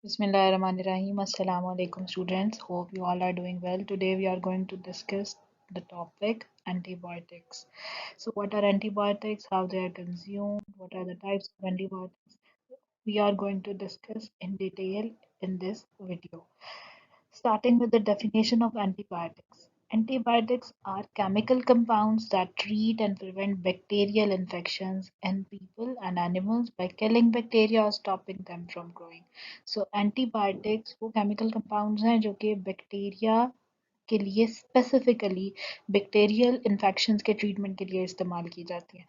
Bismillahirrahmanirrahim. Assalamu alaikum students. Hope you all are doing well. Today we are going to discuss the topic antibiotics. So what are antibiotics? How they are consumed? What are the types of antibiotics? We are going to discuss in detail in this video. Starting with the definition of antibiotics. Antibiotics are chemical compounds that treat and prevent bacterial infections in people and animals by killing bacteria or stopping them from growing. So antibiotics वो chemical compounds हैं जो कि bacteria के लिए specifically bacterial infections के treatment के लिए इस्तेमाल की जाती हैं।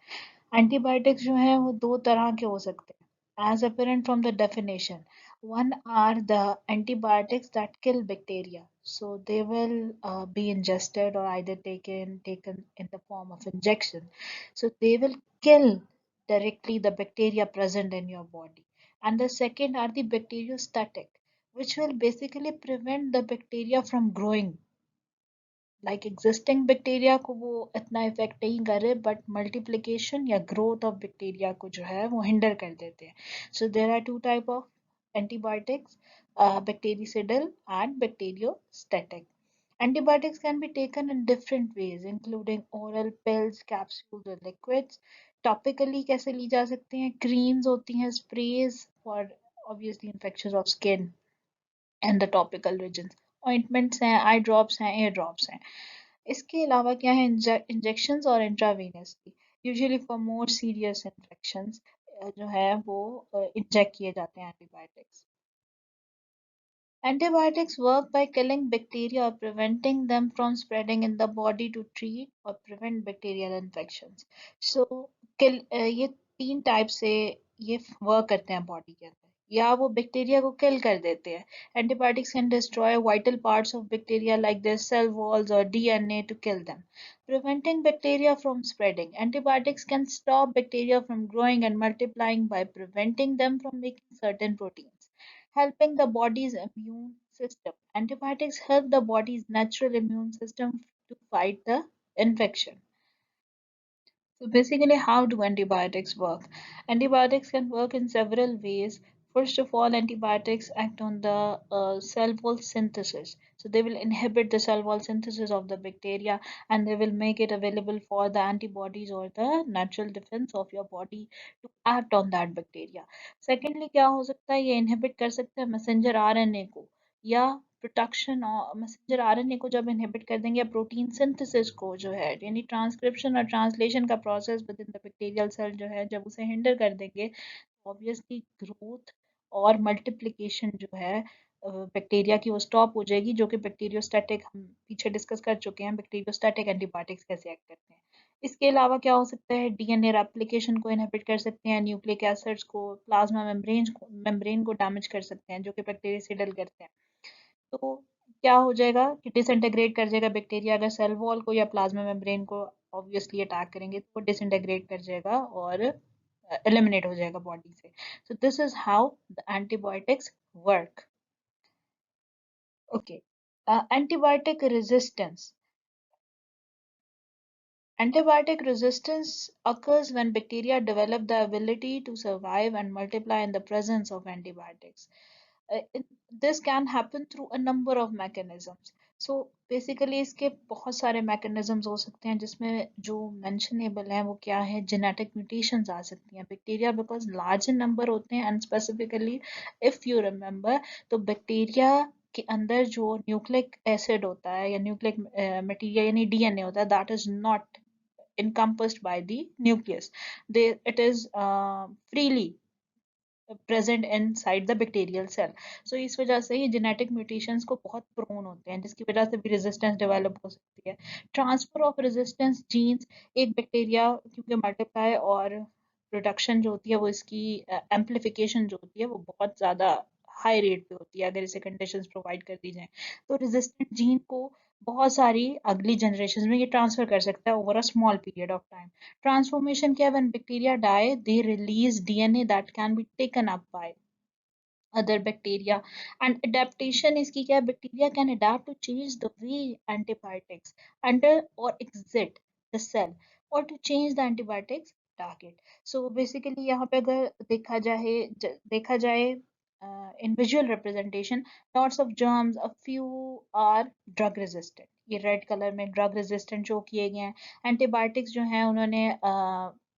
एंटीबायोटिक्स जो हैं वो दो तरह के हो सकते हैं as apparent from the definition. One are the antibiotics that kill bacteria. So they will be ingested or either taken in the form of injection. So they will kill directly the bacteria present in your body. And the second are the bacteriostatic, which will basically prevent the bacteria from growing. Like existing bacteria को वो इतना effect नहीं कर रहे but multiplication या growth of bacteria को जो है वो हिंडर कर देते हैं so there are two type of antibiotics bactericidal and bacteriostatic. Antibiotics can be taken in different ways, including oral pills, capsules or liquids. Topically कैसे ली जा सकती हैं? Creams होती हैं, sprays for obviously infections of skin and the topical regions. Ointments हैं, eye drops हैं, ear drops हैं. इसके अलावा क्या है इंजेक्शंस और intravenously usually for more serious infections जो है वो इंजेक्ट किए जाते हैं antibiotics Antibiotics work by killing bacteria or preventing them from spreading in the body to treat or prevent bacterial infections. So, ये तीन टाइप से ये वर्क करते हैं बॉडी के अंदर या वो बैक्टीरिया को किल कर देते हैं antibiotics can destroy vital parts of bacteria like their cell walls or DNA to kill them, preventing bacteria from spreading. Antibiotics can stop bacteria from growing and multiplying by preventing them from making certain proteins, helping the body's immune system. Antibiotics help the body's natural immune system to fight the infection. So basically, how do antibiotics work? Antibiotics can work in several ways. First of all, antibiotics act on the cell wall synthesis. So they will inhibit the cell wall synthesis of the bacteria and they will make it available for the antibodies or the natural defense of your body to act on that bacteria. Secondly, क्या हो सकता है ये inhibit कर सकता है messenger RNA को या प्रोटेक्शन और मैसेंजर आरएनए को जब इनहिबिट कर देंगे या प्रोटीन सिंथेसिस को जो है यानी ट्रांसक्रिप्शन और ट्रांसलेशन का process within the bacterial cell जो है जब उसे हिंडर कर देंगे ऑब्वियसली ग्रोथ और मल्टीप्लिकेशन जो है बैक्टीरिया की वो स्टॉप हो जाएगी जो कि बैक्टीरियोस्टैटिक हम पीछे डिस्कस कर चुके हैं बैक्टीरियोस्टैटिक एंटीबायोटिक्स कैसे एक्ट करते हैं इसके अलावा क्या हो सकता है डीएनए रेप्लिकेशन को इनहिबिट कर सकते हैं न्यूक्लिक एसिड्स को प्लाज्मा मेम्ब्रेन को डैमेज कर सकते हैं जो कि बैक्टीरियासिडल करते हैं तो क्या हो जाएगा कि डिसइंटीग्रेट कर जाएगा बैक्टीरिया अगर सेल वॉल को या प्लाज्मा मेम्ब्रेन को ऑब्वियसली अटैक करेंगे तो वो डिसइंटीग्रेट कर जाएगा और एलिमिनेट हो जाएगा बॉडी से so this is how the antibiotics work okay antibiotic resistance Antibiotic resistance occurs when bacteria develop the ability to survive and multiply in the presence of antibiotics. This can happen through a number of mechanisms. So basically इसके बहुत सारे mechanisms हो सकते हैं जिसमें जो mentionable हैं वो क्या है genetic mutations आ सकती हैं bacteria because large in number होते हैं and specifically if you remember तो bacteria के अंदर जो न्यूक्लिक एसिड होता है या न्यूक्लिक मटेरियल यानी डीएनए होता है that is not encompassed by the nucleus. It is freely present inside the bacterial cell. So इस वजह से ये genetic mutations को बहुत prone होते हैं जिसकी वजह से भी resistance develop हो सकती है. Transfer of resistance genes एक bacteria क्योंकि multiply और production जो होती है वो इसकी amplification जो होती है वो बहुत ज़्यादा हाई रेट पे होती है अगर इसे कंडीशंस प्रोवाइड कर दी जाए तो रेजिस्टेंट जीन को बहुत सारी अगली जनरेशन में ये ट्रांसफर कर सकता है over a small period of time Transformation क्या when bacteria die, they release DNA that can be taken up by other bacteria. And adaptation इसकी क्या है bacteria can adapt to change the way antibiotics enter or exit the cell or to change the antibiotics target. So basically यहाँ पे अगर देखा जाए in visual representation, lots of germs, a few are drug resistant. ये red colour में drug resistant show किए गए हैं. एंटीबायोटिक्स जो हैं उन्होंने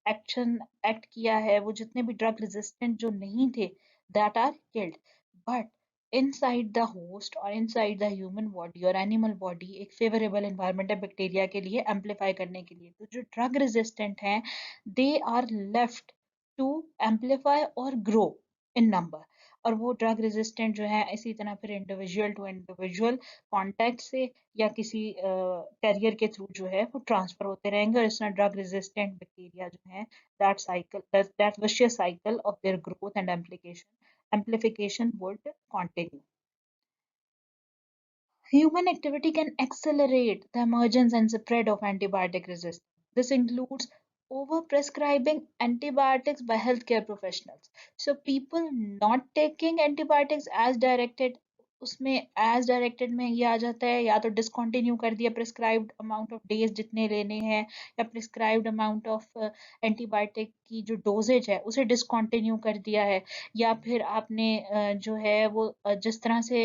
एक्शन एक्ट किया है, वो जितने भी ड्रग रेजिस्टेंट जो नहीं थे that are killed. But inside the host और इनसाइड द ह्यूमन बॉडी और एनिमल बॉडी एक फेवरेबल एनवायरनमेंट है बैक्टीरिया के लिए एम्पलीफाई करने के लिए. तो जो ड्रग रेजिस्टेंट हैं they are left to amplify और ग्रो इन नंबर. और वो ड्रग रेजिस्टेंट जो है इसी तरह फिर इंडिविजुअल टू इंडिविजुअल कांटेक्ट से या किसी कैरियर के थ्रू जो है वो ट्रांसफर होते रहेंगे, और इस तरह ड्रग रेजिस्टेंट बैक्टीरिया जो है that vicious cycle of their growth and amplification would continue. Human activity can accelerate the emergence and spread of antibiotic resistance. This includes overprescribing antibiotics by healthcare professionals. So people not taking antibiotics as directed, उसमें as directed में ये आ जाता है या तो discontinue कर दिया prescribed amount of days जितने लेने हैं, या prescribed amount of antibiotic की जो dosage है उसे discontinue कर दिया है, या फिर आपने जो है वो जिस तरह से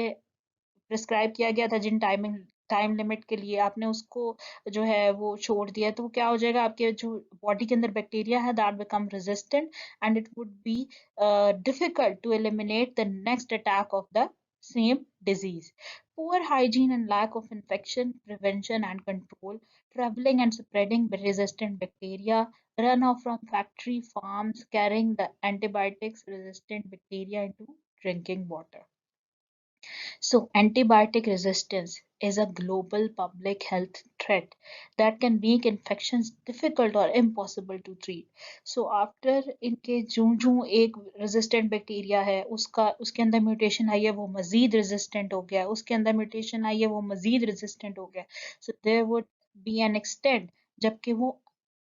प्रिस्क्राइब किया गया था जिन टाइम लिमिट के लिए आपने उसको जो है वो छोड़ दिया, तो क्या हो जाएगा, आपके जो बॉडी के अंदर बैक्टीरिया है that become resistant and it would be difficult to eliminate the next attack of the same disease. Poor hygiene and lack of infection prevention and control, traveling and spreading resistant bacteria, runoff from factory farms carrying the antibiotics resistant bacteria into drinking water. So, antibiotic resistance is a global public health threat that can make infections difficult or impossible to treat. So, after इनके जो एक resistant bacteria है उसके अंदर mutation आई है वो मजीद resistant हो गया, उसके अंदर mutation आई है वो मजीद resistant हो गया. So, there would be an extent जबकि वो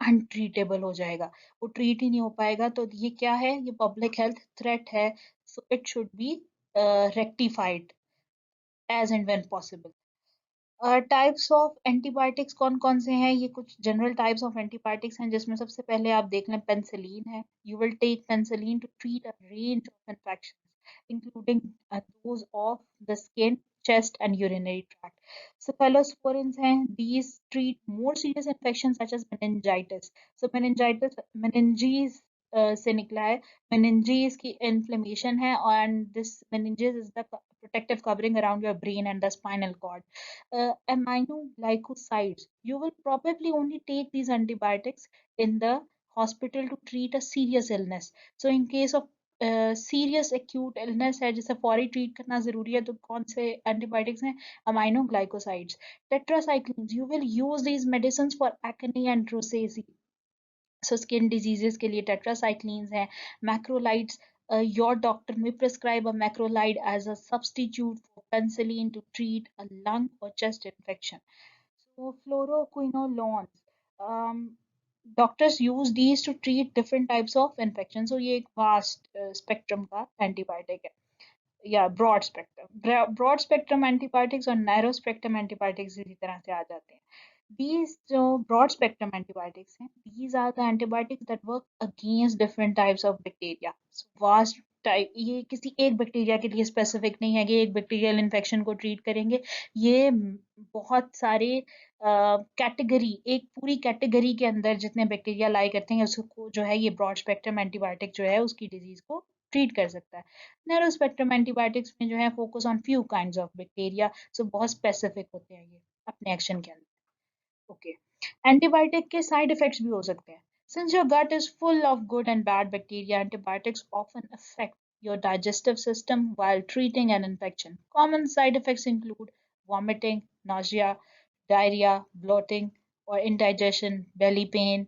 अनट्रीटेबल हो जाएगा, वो ट्रीट ही नहीं हो पाएगा. तो ये क्या है, ये पब्लिक हेल्थ थ्रेट है. So it should be rectified as and when possible. Types of antibiotics कौन कौन से हैं, ये कुछ जनरल टाइप्स ऑफ एंटीबायोटिक्स हैं जिसमें सबसे पहले आप देख लें पेंसिलिन है. You will take penicillin to treat a range of infections including those of the skin, chest and urinary tract. Cephalosporins हैं, these treat more serious infections such as meningitis. So meninges से निकला है, meninges की inflammation है and this meninges is the protective covering around your brain and the spinal cord. Aminoglycosides. You will probably only take these antibiotics in the hospital to treat a serious illness. So, in case of serious acute illness है जिसे फौरी treat करना जरूरी है, तो कौन से antibiotics हैं, aminoglycosides. Tetracyclines, you will use these medicine for acne and rosacea. So skin diseases के लिए टेट्रासाइक्लिन्स हैं. Macrolides, your doctor may prescribe a macrolide as a substitute for penicillin to treat a lung or chest infection. So fluoroquinolones, um, doctors use these to treat different types of infections. So ये एक vast spectrum का antibiotic है, या broad spectrum antibiotics और narrow spectrum antibiotics इसी तरह से आ जाते हैं. These जो broad spectrum antibiotics हैं, these are the antibiotics that work against different types of bacteria. So vast type, ये किसी एक बैक्टीरिया के लिए स्पेसिफिक नहीं है कि एक बैक्टीरियल इन्फेक्शन को ट्रीट करेंगे. ये बहुत सारे कैटेगरी, एक पूरी कैटेगरी के अंदर जितने बैक्टीरिया लाई करते हैं उसको जो है ये ब्रॉड स्पेक्ट्रम एंटीबायोटिक जो है उसकी डिजीज को ट्रीट कर सकता है. नैरो स्पेक्ट्रम एंटीबायोटिक्स में जो है focus on few kinds of bacteria, so बहुत स्पेसिफिक होते हैं ये अपने एक्शन के अंदर. ओके, एंटीबायोटिक के साइड इफेक्ट्स भी हो सकते हैं. Since your gut is full of good and bad bacteria, antibiotics often affect your digestive system while treating an infection. Common side effects include vomiting, nausea, diarrhea, bloating or indigestion, belly pain,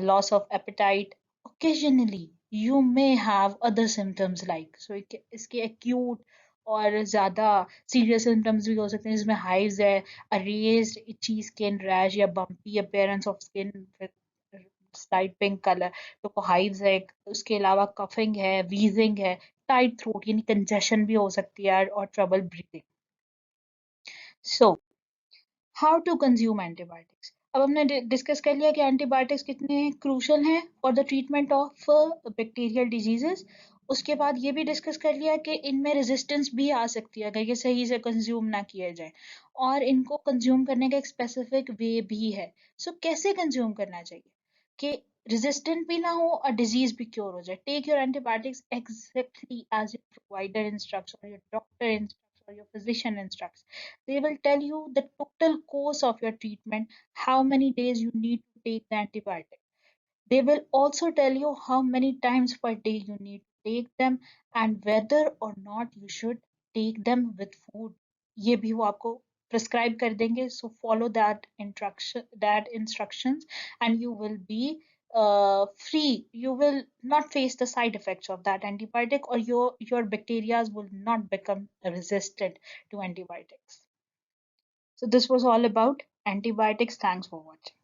loss of appetite. Occasionally, you may have other symptoms like, so इसके acute और ज़्यादा serious symptoms भी हो सकते हैं जिसमें hives है, a raised itchy skin rash या bumpy appearance of skin with slight pink color, तो हाइव्स है. उसके अलावा कफिंग है, wheezing है, टाइट थ्रोट यानी कंजेशन भी हो सकती है और trouble breathing. So how to consume antibiotics. अब हमने डिस्कस कर लिया कि एंटीबायोटिक्स कितने क्रूशल हैं for the treatment of bacterial diseases, उसके बाद ये भी डिस्कस कर लिया कि इनमें रेजिस्टेंस भी आ सकती है अगर ये सही से कंज्यूम ना किए जाए, और इनको कंज्यूम करने का एक स्पेसिफिक वे भी है। सो कैसे कंज्यूम करना चाहिए कि रेजिस्टेंट भी ना हो और डिजीज भी क्योर हो जाए। Take your antibiotics exactly as your provider instructs or your doctor instructs or your physician instructs. They will tell you the total course of your treatment, how many days you need to take the antibiotic. They will also tell you how many times per day you need to take them and whether or not you should take them with food. ये भी वो आपको prescribe कर देंगे. So follow that instructions, and you will be free. You will not face the side effects of that antibiotic, or your bacteria will not become resistant to antibiotics. So this was all about antibiotics. Thanks for watching.